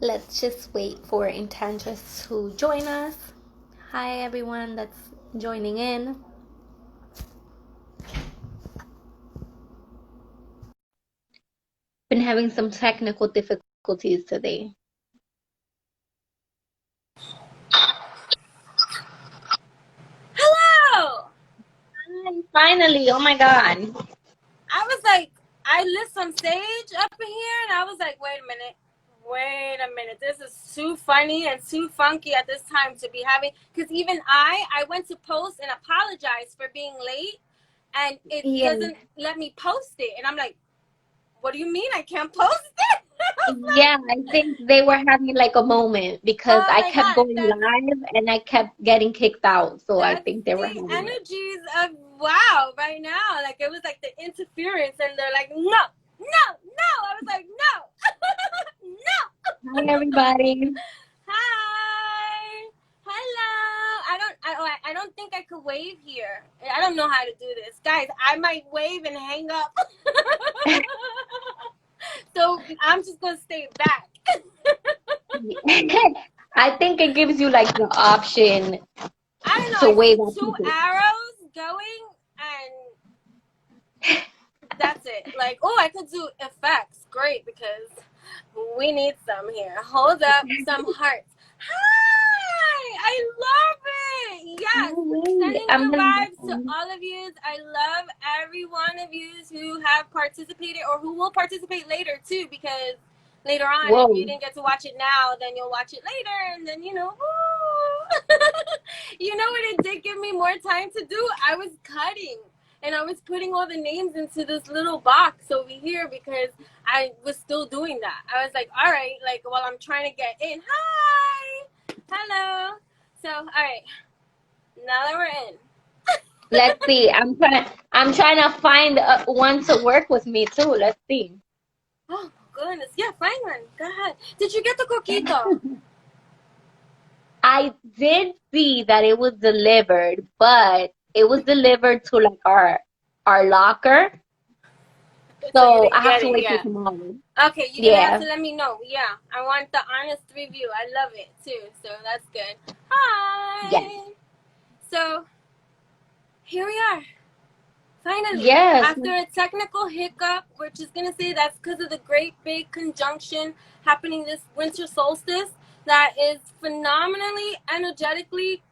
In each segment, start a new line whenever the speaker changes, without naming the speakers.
Let's just wait for Enchantress to join us. Hi, everyone that's joining in. Been having some technical difficulties today.
Hello!
Hi, finally, oh my God.
I was like, I lit some sage up in here, and I was like, wait a minute. This is too funny and too funky at this time to be having. Because even I went to post and apologize for being late, and it doesn't let me post it. And I'm like, what do you mean I can't post it?
Yeah, I think they were having like a moment because
Oh
I
my
kept
God,
going live and I kept getting kicked out. So I
that's
think they were
the
having it.
energies of wow right now. Like, it was like the interference, and they're like, no. I was like, no. No.
Hi, everybody.
Hi. Hello. I don't think I could wave here. I don't know how to do this. Guys, I might wave and hang up. So I'm just going to stay back.
I think it gives you like the option
I don't know.
to
I
wave
see
at
two
people.
arrows going, and that's it. Like, oh, I could do effects. Great, because we need some here. Hold up, some hearts. Hi, I love it. Yes, sending good vibes to all of you. I love every one of you who have participated or who will participate later too, because later on, if you didn't get to watch it now, then you'll watch it later, and then you know what it did give me more time to do? I was cutting. And I was putting all the names into this little box over here because I was still doing that. I was like, all right, like while I'm trying to get in. Hi. Hello. So, all right. Now that we're in.
Let's see. I'm trying to find one to work with me too. Let's see.
Oh, goodness. Yeah, find one. Go ahead. Did you get the coquito?
I did see that it was delivered, but it was delivered to like our locker.
So you
So I
didn't
have
get
to
it
wait till
yet.
tomorrow.
Okay, you're going to have
Yeah.
to let me know. Yeah, I want the honest review. I love it too. So that's good. Hi.
Yes.
So here we are. Finally,
Yes.
after a technical hiccup, we're just going to say that's because of the great big conjunction happening this winter solstice that is phenomenally energetically.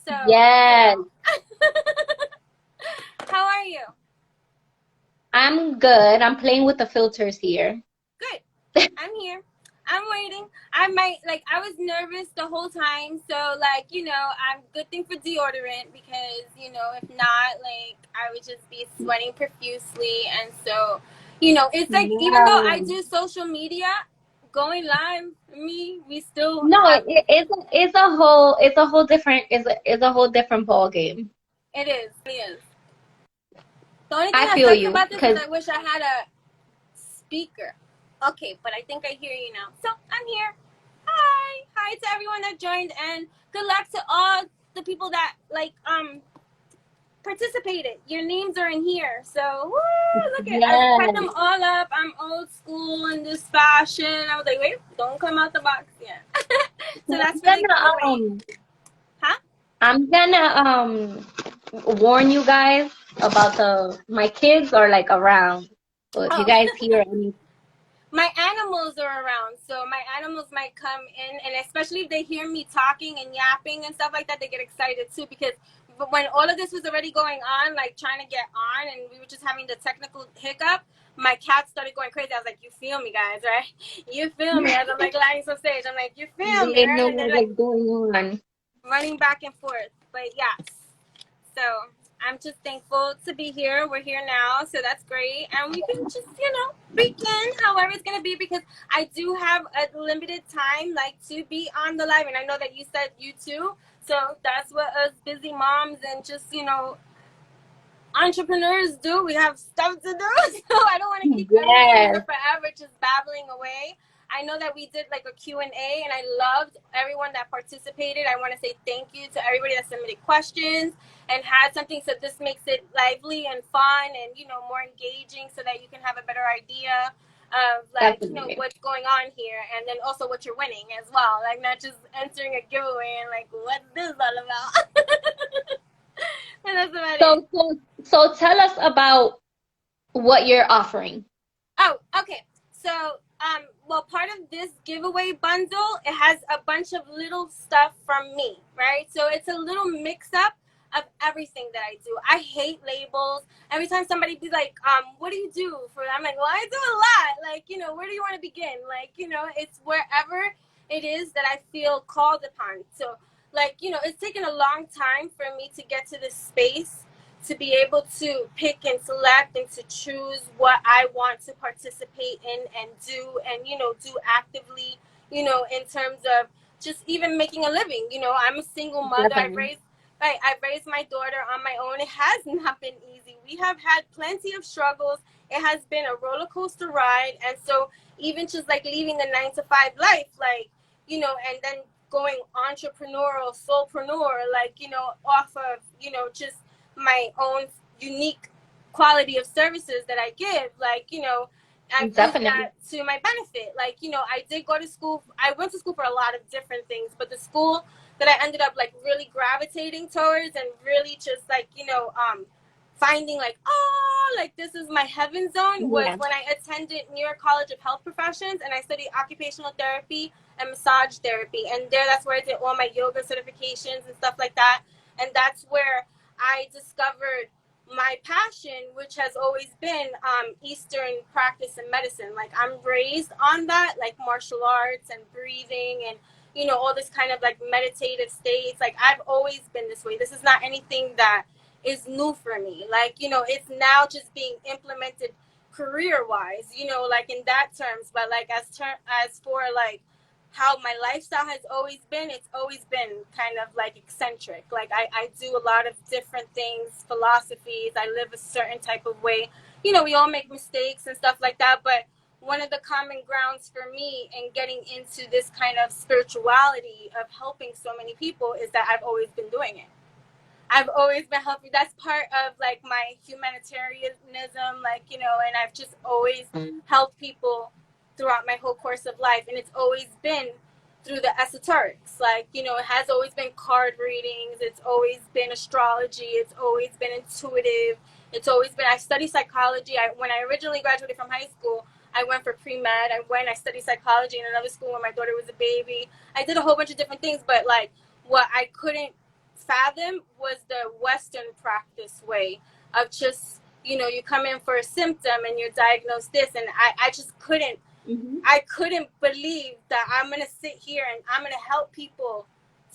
So,
Yes.
How are you?
I'm good. I'm playing with the filters here.
Good. I'm here. I'm waiting. I was nervous the whole time. So, I'm good thing for deodorant because, if not, I would just be sweating profusely. And so, it's like, even though I
Wow.
do social media, going live, we still
No,
have,
it's a whole different it's a whole different ball game.
it is. It is. The only thing
I
that
feel
sucks
you
about this is
because
I wish I had a speaker. Okay, but I think I hear you now. So I'm here. Hi. Hi to everyone that joined, and good luck to all the people that participated. Your names are in here. So look at, I
yes.
cut them all up. I'm old school in this fashion. I was like, wait, don't come out the box yet. So that's for the giveaway. Huh?
I'm gonna warn you guys about my kids are like around. So if you
Oh.
guys hear any
My animals are around, so my animals might come in, and especially if they hear me talking and yapping and stuff like that, they get excited too, because when all of this was already going on, like trying to get on, and we were just having the technical hiccup, my cat started going crazy. I was like, you feel me, guys, right? You feel me? As I'm like lying some stage, I'm like, you feel me,
they
right?
know
And they're
what
like
was going on.
running back and forth. But yes, so I'm just thankful to be here. We're here now, so that's great. And we can just, begin however it's going to be, because I do have a limited time, to be on the live. And I know that you said you too. So that's what us busy moms and just, entrepreneurs do. We have stuff to do. So I don't want to keep everyone
Yes.
here forever just babbling away. I know that we did like a Q&A, and I loved everyone that participated. I want to say thank you to everybody that submitted questions and had something, so this makes it lively and fun and more engaging, so that you can have a better idea of like, you know,
Definitely.
what's going on here, and then also what you're winning as well. Like not just entering a giveaway and like, what's this all about? And that's about it.
So tell us about what you're offering.
Oh, okay. So, well, part of this giveaway bundle, it has a bunch of little stuff from me, right? So it's a little mix up of everything that I do. I hate labels. Every time somebody be like, what do you do for that? I'm like, well, I do a lot. Like, you know, where do you want to begin? Like, you know, it's wherever it is that I feel called upon. So, like, you know, it's taken a long time for me to get to this space to be able to pick and select and to choose what I want to participate in and do, and, you know, do actively, you know, in terms of just even making a living. You know, I'm a single mother.
Definitely.
I've raised my daughter on my own. It has not been easy. We have had plenty of struggles. It has been a roller coaster ride. And so even just like leaving the 9-to-5 life, like, you know, and then going entrepreneurial, soulpreneur, like, you know, off of, you know, just my own unique quality of services that I give, like, you know, I've used
Definitely.
that to my benefit. Like, you know, I did go to school. I went to school for a lot of different things, but the school that I ended up like really gravitating towards and really just like, you know, finding like, oh, like this is my heaven zone was
Yeah.
when I attended New York College of Health Professions, and I studied occupational therapy and massage therapy. And there, that's where I did all my yoga certifications and stuff like that. And that's where I discovered my passion, which has always been Eastern practice and medicine. Like I'm raised on that, like martial arts and breathing and, you know, all this kind of like meditative states. Like I've always been this way. This is not anything that is new for me. Like, you know, it's now just being implemented career wise, you know, like in that terms. But like as for like how my lifestyle has always been, it's always been kind of like eccentric. Like I do a lot of different things, philosophies. I live a certain type of way. You know, we all make mistakes and stuff like that, but one of the common grounds for me in getting into this kind of spirituality of helping so many people is that I've always been doing it. I've always been helping. That's part of like my humanitarianism, like, you know, and I've just always helped people throughout my whole course of life. And it's always been through the esoterics. Like, you know, it has always been card readings. It's always been astrology. It's always been intuitive. It's always been, I study psychology. When I originally graduated from high school, I went for pre-med. I studied psychology in another school when my daughter was a baby. I did a whole bunch of different things, but like what I couldn't fathom was the Western practice way of just, you know, you come in for a symptom and you're diagnosed this, and I just couldn't
Mm-hmm.
I couldn't believe that I'm gonna sit here and I'm gonna help people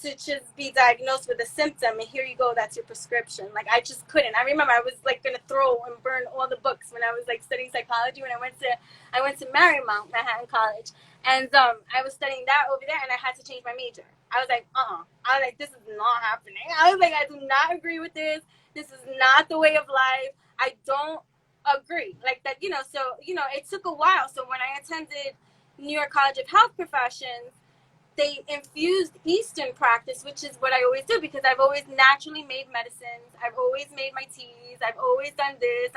to just be diagnosed with a symptom, and here you go, that's your prescription. Like I just couldn't. I remember I was like gonna throw and burn all the books when I was like studying psychology when I went to Marymount Manhattan College, and I was studying that over there, and I had to change my major. I was like, I was like, this is not happening. I was like, I do not agree with this. This is not the way of life. I don't agree. Like that, you know, so, you know, it took a while. So when I attended New York College of Health Professions, they infused Eastern practice, which is what I always do because I've always naturally made medicines. I've always made my teas. I've always done this.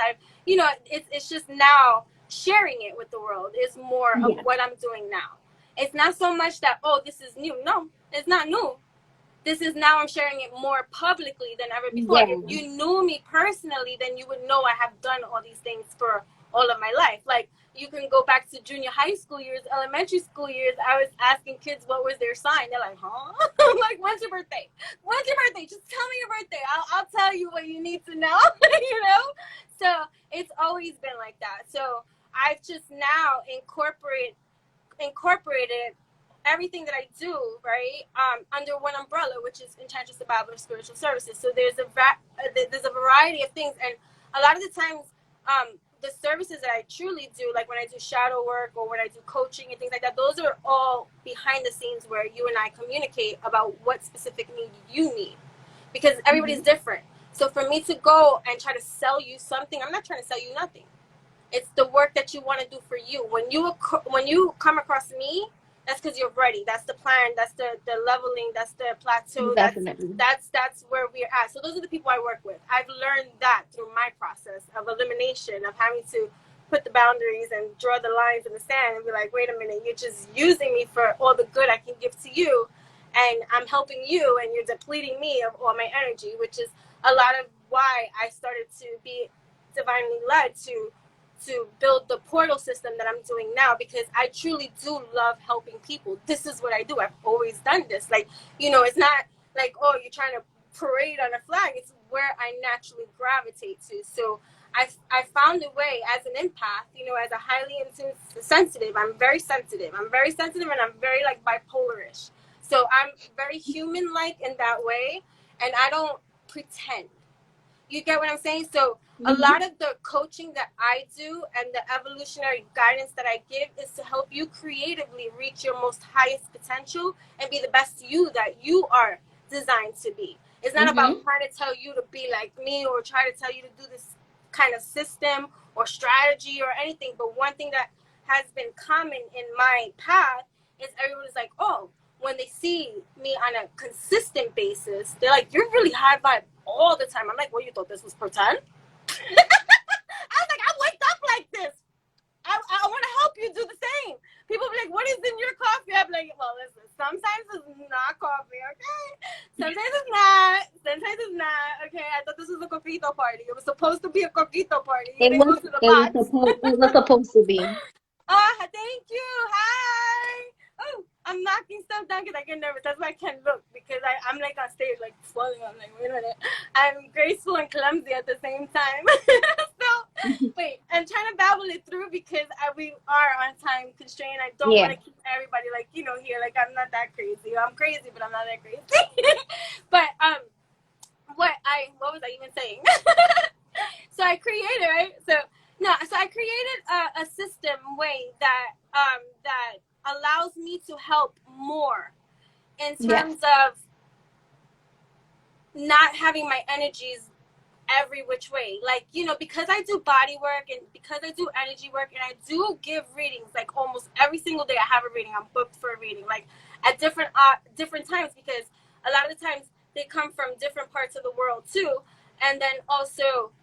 You know, it's just now sharing it with the world is more of
Yeah.
what I'm doing now. It's not so much that, oh, this is new. No, it's not new. This is now I'm sharing it more publicly than ever before.
Yeah.
If you knew me personally, then you would know I have done all these things for all of my life. Like you can go back to junior high school years, elementary school years. I was asking kids what was their sign. They're like, huh? I'm like, when's your birthday? When's your birthday? Just tell me your birthday. I'll tell you what you need to know, you know? So it's always been like that. So I've just now incorporated everything that I do, right, under one umbrella, which is Enchantress the Babbler Spiritual Services. So there's a variety of things, and a lot of the times, the services that I truly do, like when I do shadow work or when I do coaching and things like that, those are all behind the scenes where you and I communicate about what specific need you need, because everybody's different. So for me to go and try to sell you something, I'm not trying to sell you nothing. It's the work that you want to do for you. When you come across me, that's because you're ready. That's the plan. That's the leveling. That's the plateau.
Definitely.
That's where we're at. So those are the people I work with. I've learned that through my process of elimination, of having to put the boundaries and draw the lines in the sand and be like, wait a minute, you're just using me for all the good I can give to you, and I'm helping you, and you're depleting me of all my energy, which is a lot of why I started to be divinely led to build the portal system that I'm doing now, because I truly do love helping people. This is what I do. I've always done this. Like, you know, it's not like, oh, you're trying to parade on a flag. It's where I naturally gravitate to. So I found a way as an empath, you know, as a highly sensitive. I'm very sensitive. I'm very sensitive, and I'm very like bipolarish. So I'm very human-like in that way, and I don't pretend. You get what I'm saying? So a lot of the coaching that I do and the evolutionary guidance that I give is to help you creatively reach your most highest potential and be the best you that you are designed to be. It's not about trying to tell you to be like me or try to tell you to do this kind of system or strategy or anything. But one thing that has been common in my path is everyone's like, oh, when they see me on a consistent basis, they're like, you're really high vibe all the time. I'm like, well, you thought this was pretend? I was like, I wake up like this. I want to help you do the same. People be like, what is in your coffee? I'm like, well, listen, sometimes it's not coffee, okay? Sometimes it's not. Sometimes it's not, okay? I thought this was a coquito party. It was supposed to be a coquito party.
It was supposed to be.
Oh, thank you. Hi. Oh, I'm knocking stuff down because I get nervous. That's why I can't look, because I'm like on stage, like swelling. I'm like, wait a minute. I'm graceful and clumsy at the same time. So, wait, I'm trying to babble it through because we are on time constraint. I don't want to keep everybody like, you know, here. Like, I'm not that crazy. I'm crazy, but I'm not that crazy. But what was I even saying? So I created, right? So I created a system way that that allows me to help more in terms of not having my energies every which way. Like, you know, because I do body work and because I do energy work and I do give readings, like almost every single day I have a reading. I'm booked for a reading, like at different times, because a lot of the times they come from different parts of the world too. And then also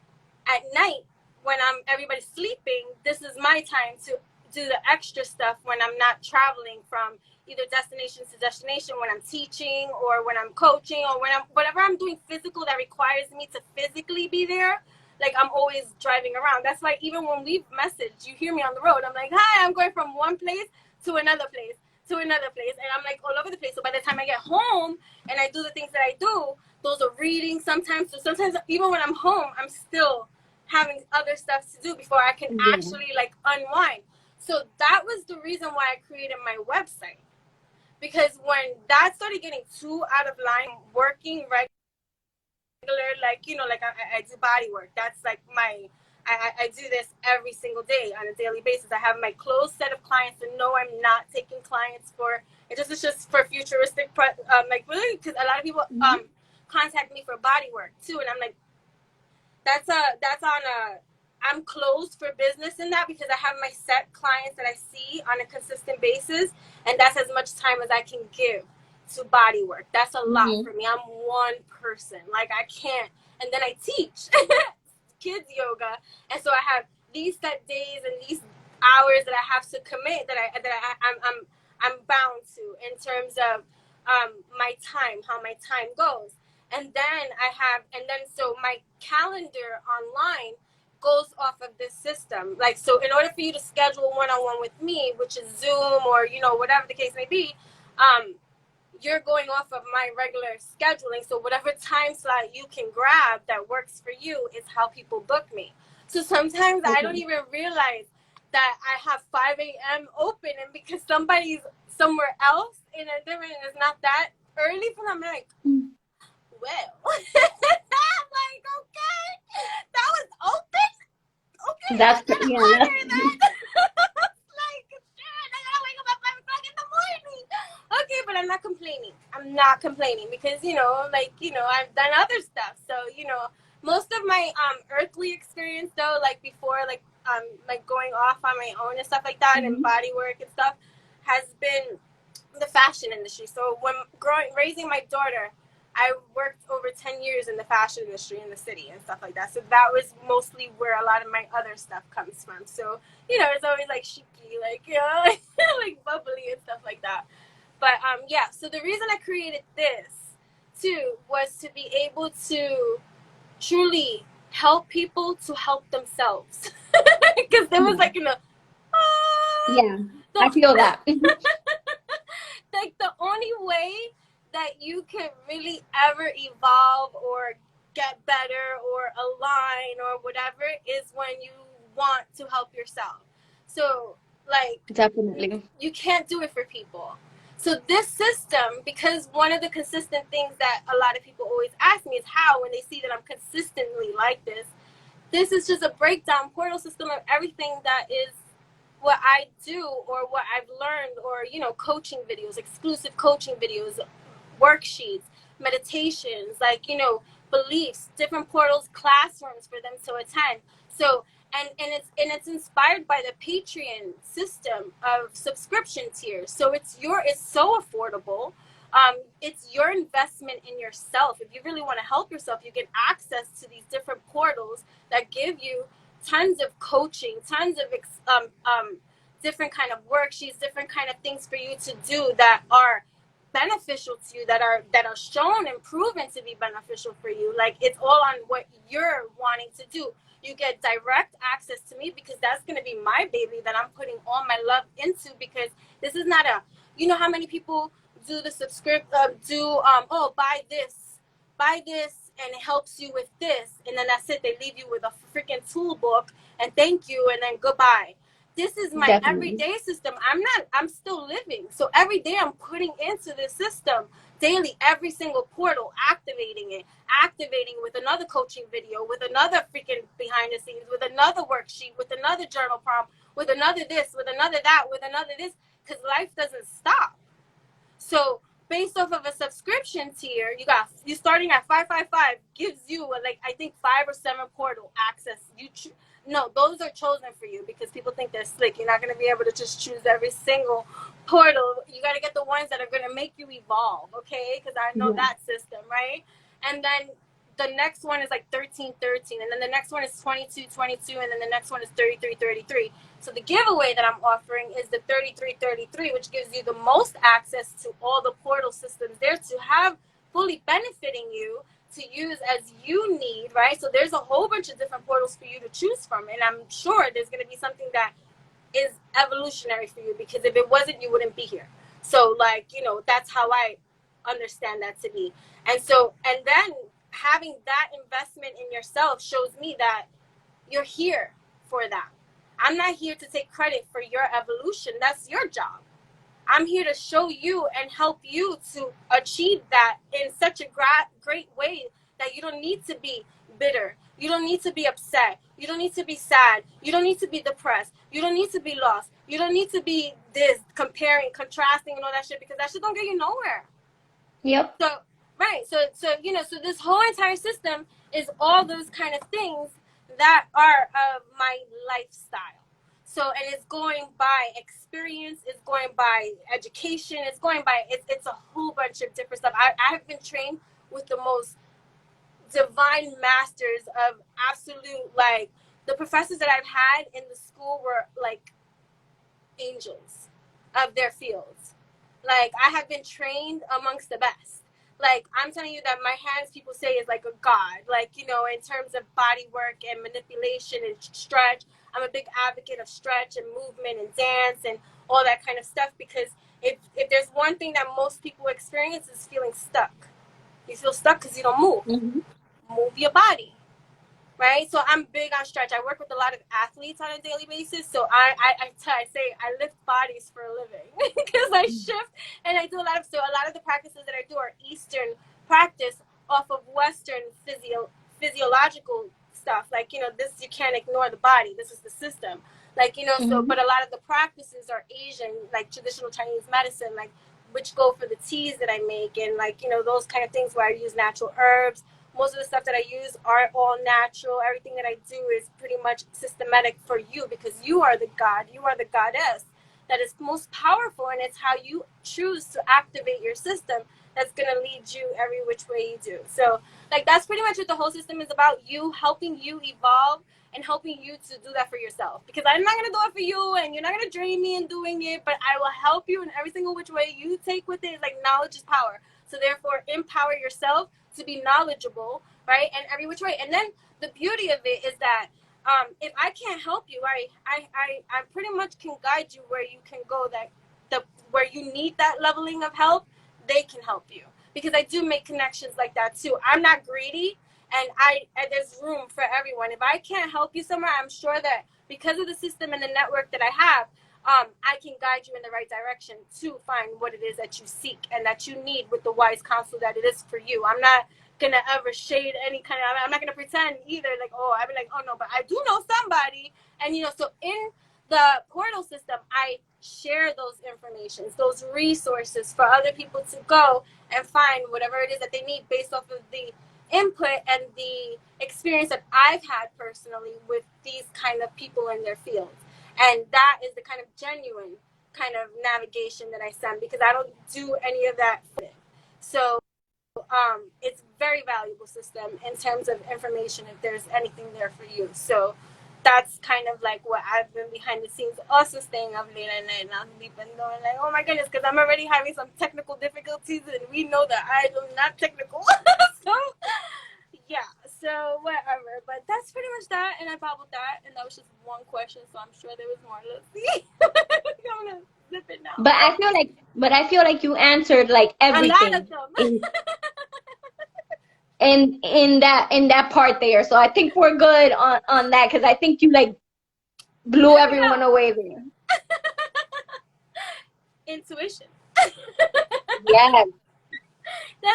at night when everybody's sleeping, this is my time to do the extra stuff when I'm not traveling from either destination to destination, when I'm teaching or when I'm coaching or whatever I'm doing physical that requires me to physically be there. Like, I'm always driving around. That's why even when we've messaged, you hear me on the road, I'm like, hi, I'm going from one place to another place to another place, and I'm like all over the place. So by the time I get home and I do the things that I do, those are readings sometimes. So sometimes even when I'm home, I'm still having other stuff to do before I can actually like unwind. So that was the reason why I created my website, because when that started getting too out of line, working regular, like, you know, like I do body work. That's like I do this every single day on a daily basis. I have my closed set of clients, and no, I'm not taking clients for, it's just for futuristic, like, really, because a lot of people contact me for body work too, and I'm like, I'm closed for business in that, because I have my set clients that I see on a consistent basis, and that's as much time as I can give to body work. That's a lot for me. I'm one person. Like, I can't. And then I teach kids yoga, and so I have these set days and these hours that I have to commit, that I'm bound to in terms of my time, how my time goes. And then so my calendar online goes off of this system. Like, so in order for you to schedule one-on-one with me, which is Zoom or, you know, whatever the case may be, you're going off of my regular scheduling. So whatever time slot you can grab that works for you is how people book me. So sometimes I don't even realize that I have 5 a.m. open, and because somebody's somewhere else in a different, it's not that early for them, I'm like, well, I'm like, okay, that was open. Okay,
That's
that. Like, shit, I gotta wake up at 5 o'clock in the morning. Okay, but I'm not complaining. I'm not complaining because, you know, like, you know, I've done other stuff. So, you know, most of my earthly experience though, like before, like going off on my own and stuff like that, and body work and stuff, has been the fashion industry. So when raising my daughter, I worked over 10 years in the fashion industry in the city and stuff like that. So that was mostly where a lot of my other stuff comes from. So, you know, it's always like chic-y, like, you know, like bubbly and stuff like that. But yeah, so the reason I created this too was to be able to truly help people to help themselves. Because there was like, you know,
Yeah, I feel that.
like the only way that you can really ever evolve or get better or align or whatever is when you want to help yourself. So like
Definitely.
you can't do it for people. So this system, because one of the consistent things that a lot of people always ask me is how, when they see that I'm consistently like this is just a breakdown portal system of everything that is what I do or what I've learned, or, you know, coaching videos, exclusive coaching videos, worksheets, meditations, like, you know, beliefs, different portals, classrooms for them to attend. So and it's inspired by the Patreon system of subscription tiers. So it's so affordable. It's your investment in yourself. If you really want to help yourself, you get access to these different portals that give you tons of coaching, tons of different kind of worksheets, different kind of things for you to do that are beneficial to you, that are shown and proven to be beneficial for you. Like, it's all on what you're wanting to do. You get direct access to me because that's going to be my baby that I'm putting all my love into, because this is not a, you know how many people do the buy this and it helps you with this, and then that's it. They leave you with a freaking tool book and thank you and then goodbye. This is my
Definitely.
everyday system. I'm still living. So every day I'm putting into this system daily, every single portal, activating with another coaching video, with another freaking behind the scenes, with another worksheet, with another journal prompt, with another this, with another that, with another this, because life doesn't stop. So based off of a subscription tier, you starting at $555 gives you I think 5 or 7 portal access. No, those are chosen for you because people think they're slick. You're not going to be able to just choose every single portal. You got to get the ones that are going to make you evolve, okay? Because I know that system, right? And then the next one is like 1313, and then the next one is 2222, and then the next one is 3333. So the giveaway that I'm offering is the 3333, which gives you the most access to all the portal systems there to have fully benefiting you to use as you need, right? So there's a whole bunch of different portals for you to choose from, and I'm sure there's going to be something that is evolutionary for you, because if it wasn't, you wouldn't be here. So that's how I understand that to be. And then having that investment in yourself shows me that you're here for that. I'm not here to take credit for your evolution. That's your job. I'm here to show you and help you to achieve that in such a great way that you don't need to be bitter. You don't need to be upset. You don't need to be sad. You don't need to be depressed. You don't need to be lost. You don't need to be this comparing, contrasting, and all that shit, because that shit don't get you nowhere.
Yep.
So, right. So this whole entire system is all those kind of things that are of my lifestyle. So, and it's going by experience, it's going by education, it's going by, it's a whole bunch of different stuff. I have been trained with the most divine masters of absolute, the professors that I've had in the school were like angels of their fields. I have been trained amongst the best. I'm telling you that my hands, people say, is like a god. In terms of body work and manipulation and stretch, I'm a big advocate of stretch and movement and dance and all that kind of stuff, because if there's one thing that most people experience is feeling stuck. You feel stuck because you don't move.
Mm-hmm.
Move your body. Right? So I'm big on stretch. I work with a lot of athletes on a daily basis. So I say I lift bodies for a living because I shift and I do a lot of the practices that I do are Eastern practice off of Western physiological stuff. This, you can't ignore the body. This is the system. So, but a lot of the practices are Asian, traditional Chinese medicine, which go for the teas that I make and those kind of things where I use natural herbs. Most of the stuff that I use are all natural. Everything that I do is pretty much systematic for you, because you are the god, you are the goddess that is most powerful, and it's how you choose to activate your system that's going to lead you every which way you do. So, like, that's pretty much what the whole system is about, you helping you evolve and helping you to do that for yourself. Because I'm not going to do it for you, and you're not going to drain me in doing it, but I will help you in every single which way you take with it. Like, knowledge is power. So therefore, empower yourself to be knowledgeable, right? And every which way. And then the beauty of it is that if I can't help you, I pretty much can guide you where you can go, that where you need that leveling of help, they can help you. Because I do make connections like that too. I'm not greedy, and there's room for everyone. If I can't help you somewhere, I'm sure that because of the system and the network that I have, I can guide you in the right direction to find what it is that you seek and that you need with the wise counsel that it is for you. I'm not gonna ever shade any kind of, I'm not gonna pretend either, like, oh, I'd be like, oh no, but I do know somebody. And so in the portal system, I share those informations, those resources for other people to go and find whatever it is that they need based off of the input and the experience that I've had personally with these kind of people in their fields. And that is the kind of genuine kind of navigation that I send, because I don't do any of that. So it's very valuable system in terms of information if there's anything there for you. So that's kind of like what I've been behind the scenes also staying up late at night, not sleeping, going like, oh my goodness, because I'm already having some technical difficulties, and we know that I am not technical. So yeah, so whatever. But that's pretty much that, and I babbled that, and that was just one question, so I'm sure there was more. Let's see. I'm gonna zip it now.
But I feel like you answered like everything.
A lot of them.
in that part there. So I think we're good on that, because I think you like blew everyone away there.
Intuition.
Yes.
It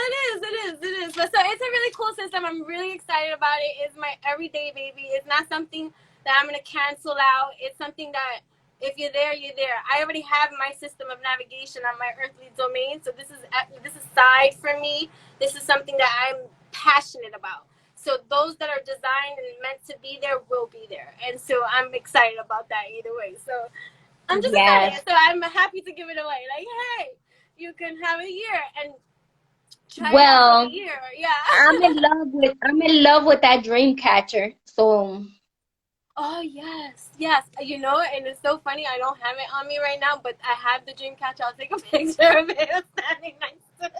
is. So it's a really cool system. I'm really excited about it. It's my everyday baby. It's not something that I'm gonna cancel out. It's something that if you're there, you're there. I already have my system of navigation on my earthly domain. So this is side for me. This is something that I'm passionate about. So those that are designed and meant to be there will be there. And so I'm excited about that either way. So I'm just excited. So I'm happy to give it away. Like, hey, you can have a year and try it out for a year. Yeah.
I'm in love with that dream catcher. So
oh yes. And it's so funny, I don't have it on me right now, but I have the dream catcher. I'll take a picture of it standing next to it.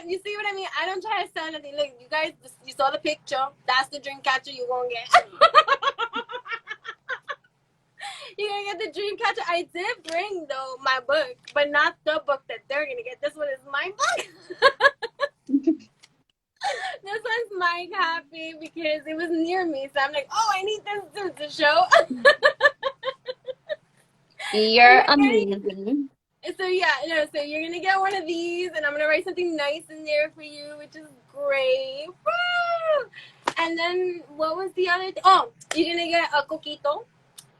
You see what I mean? I don't try to sell anything. Look, you guys, you saw the picture. That's the dream catcher you're gonna get. You're gonna get the dream catcher. I did bring, though, my book, but not the book that they're gonna get. This one is my book. This one's my copy because it was near me. So I'm like, oh, I need this too to show.
You're amazing.
So so you're gonna get one of these, and I'm gonna write something nice in there for you, which is great. Woo! And then what was the other thing? Oh, you're gonna get a coquito,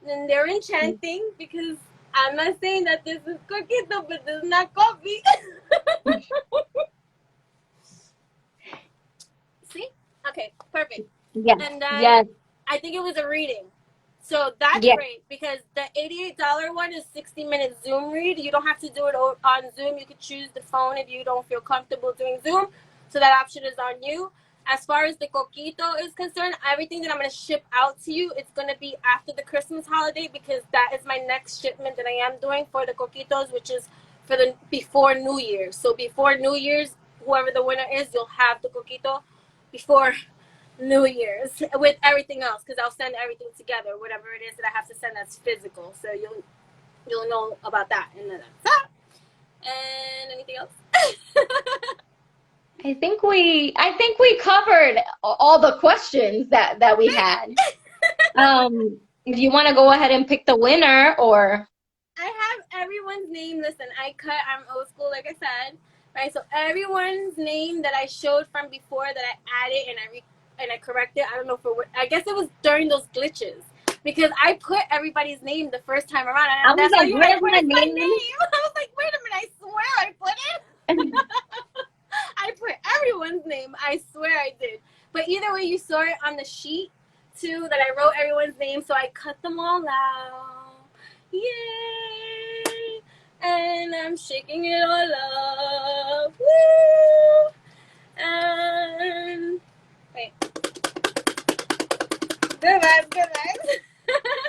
and they're enchanting, because I'm not saying that this is coquito, but this is not coffee. See? Okay, perfect.
Yes.
And then I think it was a reading. So that's great, because the $88 one is 60-minute Zoom read. You don't have to do it on Zoom. You could choose the phone if you don't feel comfortable doing Zoom. So that option is on you. As far as the coquito is concerned, everything that I'm going to ship out to you, it's going to be after the Christmas holiday, because that is my next shipment that I am doing for the coquitos, which is for the before New Year's. So before New Year's, whoever the winner is, you'll have the coquito before New Year's with everything else, because I'll send everything together, whatever it is that I have to send that's physical. So you'll know about that. And then that's that. And anything else?
I think we covered all the questions that we had. If you want to go ahead and pick the winner, or
I have everyone's name. Listen, I'm old school, like I said, right? So everyone's name that I showed from before that I added and I corrected. I don't know for what. I guess it was during those glitches, because I put everybody's name the first time around. And
I was like, where's my name?
I was like, wait a minute, I swear I put it. I put everyone's name. I swear I did. But either way, you saw it on the sheet too, that I wrote everyone's name, so I cut them all out. Yay! And I'm shaking it all up. Woo! And wait. Good vibes, good vibes.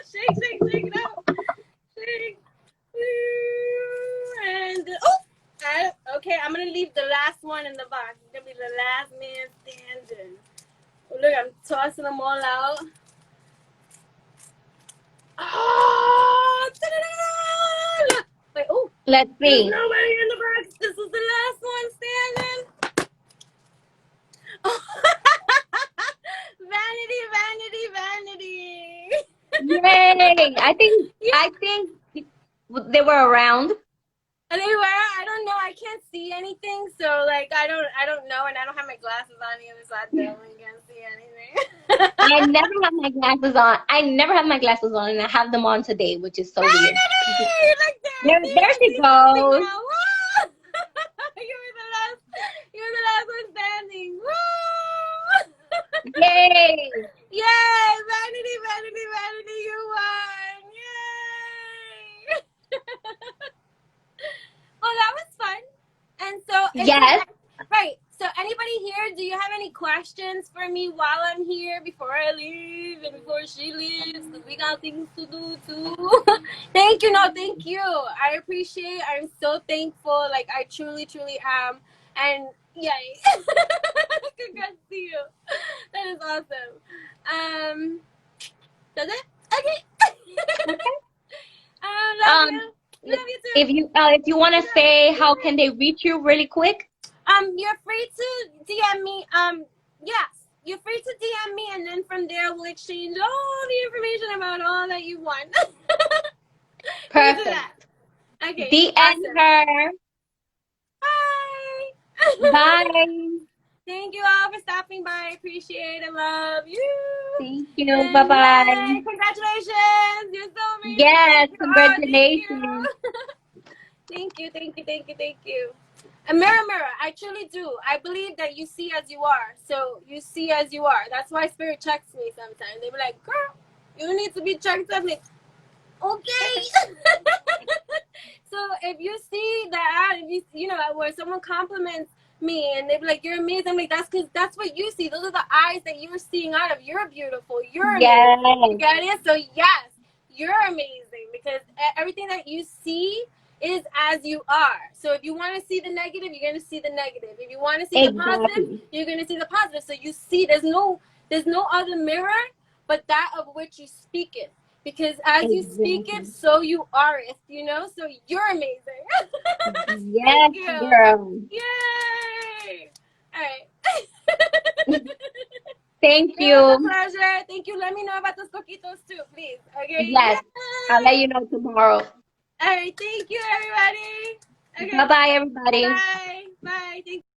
Shake, shake, shake it out. Shake. Woo! And okay, I'm gonna leave the last one in the box. It's gonna be the last man standing. Oh, look, I'm tossing them all out. Oh, look. Wait, oh.
Let's
There's
see.
nobody in the box. This is the last one standing. Vanity, vanity, vanity.
Yay!
Yeah.
I think they were around.
They were. I don't know. I can't see anything, so like I don't know, and I don't have my glasses on either, so I definitely can't see anything.
I never have my glasses on. I never have my glasses on, and I have them on today, which is so weird.
Like
There she goes.
You're the last one standing. Woo!
Yay!
Yay! Vanity, vanity, vanity, you won! Yay! Well, that was fun. And so,
Yes.
Right. So, anybody here, do you have any questions for me while I'm here before I leave and before she leaves? Because we got things to do too. Thank you. No, thank you. I appreciate. I'm so thankful. Like I truly, truly am. And yay! Congrats to you. That is awesome. Does it? Okay. Love you. Love you too.
If you want to say how can they reach you really quick?
You're free to DM me. Yes, you're free to DM me, and then from there we'll exchange all the information about all that you want.
Perfect.
Okay.
DM
Awesome.
her.
Bye.
Bye.
Thank you all for stopping by. I appreciate it. Love you.
Thank you. Bye-bye.
Congratulations. You're so amazing.
Yes,
Oh,
congratulations.
Thank you. Thank you. Thank you. Thank you. And mirror, mirror, I truly do. I believe that you see as you are. So you see as you are. That's why Spirit checks me sometimes. They be like, girl, you need to be checked up. Like, okay. So if you see that, if you know, where someone compliments me and they be like, you're amazing. I'm like, that's because that's what you see. Those are the eyes that you're seeing out of. You're beautiful. You're amazing.
Yes.
You get it? So yes, you're amazing because everything that you see is as you are. So if you want to see the negative, you're going to see the negative. If you want to see the positive, you're going to see the positive. So you see there's no other mirror but that of which you speak it. Because as you speak it, so you are it, you know? So you're amazing.
Yes, girl.
Yay! All right.
Thank you.
It was a pleasure. Thank you. Let me know about those coquitos too, please. Okay?
Yes.
Yay!
I'll let you know tomorrow.
All right. Thank you, everybody. Okay.
Bye-bye, everybody.
Bye. Bye. Thank you.